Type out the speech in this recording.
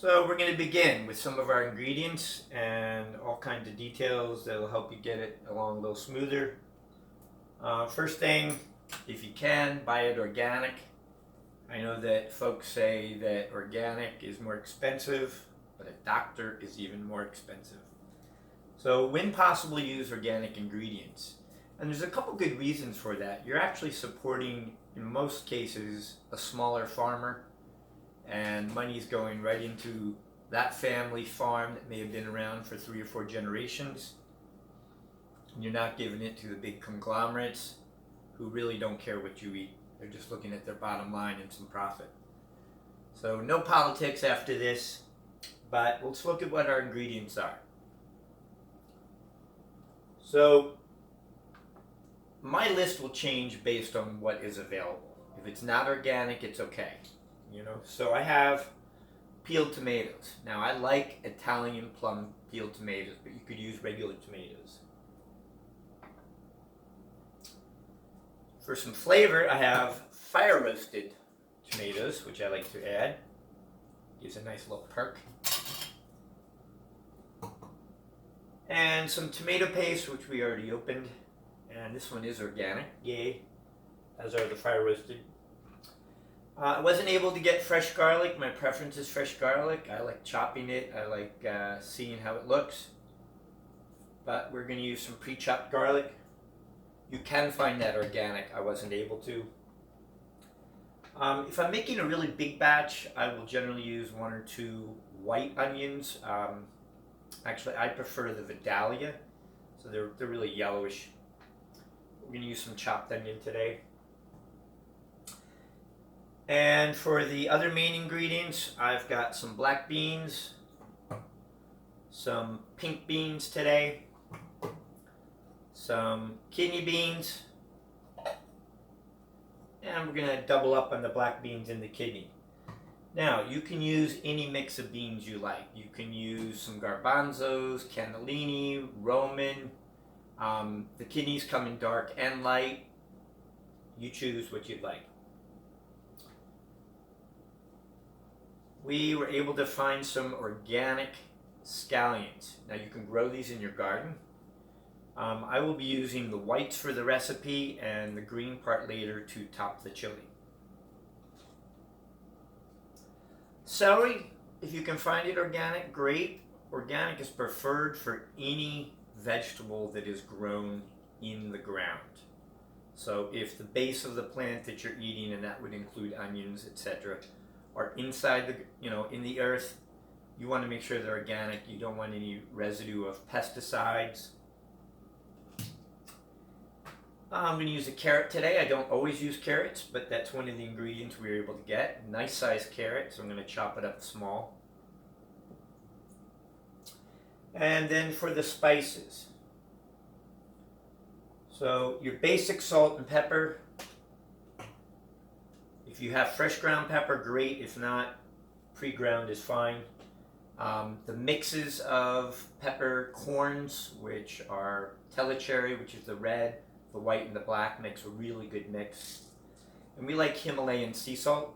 So we're going to begin with some of our ingredients and all kinds of details that will help you get it along a little smoother. First thing, if you can, buy it organic. I know that folks say that organic is more expensive, but a doctor is even more expensive. So when possible, use organic ingredients. And there's a couple good reasons for that. You're actually supporting, in most cases, a smaller farmer, and money's going right into that family farm that may have been around for 3 or 4 generations. And you're not giving it to the big conglomerates who really don't care what you eat. They're just looking at their bottom line and some profit. So no politics after this, but let's look at what our ingredients are. So my list will change based on what is available. If it's not organic, it's okay. So I have peeled tomatoes. Now I like Italian plum peeled tomatoes, but you could use regular tomatoes. For some flavor, I have fire roasted tomatoes, which I like to add. Gives a nice little perk. And some tomato paste, which we already opened. And this one is organic, yay, as are the fire roasted. I wasn't able to get fresh garlic. My preference is fresh garlic. I like chopping it. I like seeing how it looks. But we're going to use some pre-chopped garlic. You can find that organic. I wasn't able to. If I'm making a really big batch, I will generally use 1 or 2 white onions. Actually, I prefer the Vidalia, so they're really yellowish. We're going to use some chopped onion today. And for the other main ingredients, I've got some black beans, some pink beans today, some kidney beans, and we're going to double up on the black beans and the kidney. Now, you can use any mix of beans you like. You can use some garbanzos, cannellini, Roman. The kidneys come in dark and light. You choose what you'd like. We were able to find some organic scallions. Now you can grow these in your garden. I will be using the whites for the recipe and the green part later to top the chili. Celery, if you can find it organic, great. Organic is preferred for any vegetable that is grown in the ground. So if the base of the plant that you're eating, and that would include onions, etc., are inside in the earth, you want to make sure they're organic. You don't want any residue of pesticides. I'm going to use a carrot today. I don't always use carrots, but that's one of the ingredients we were able to get. Nice sized carrot, so I'm going to chop it up small. And then for the spices. So your basic salt and pepper. If you have fresh ground pepper, great. If not, pre-ground is fine. The mixes of peppercorns, which are Telecherry, which is the red, the white, and the black, makes a really good mix. And we like Himalayan sea salt.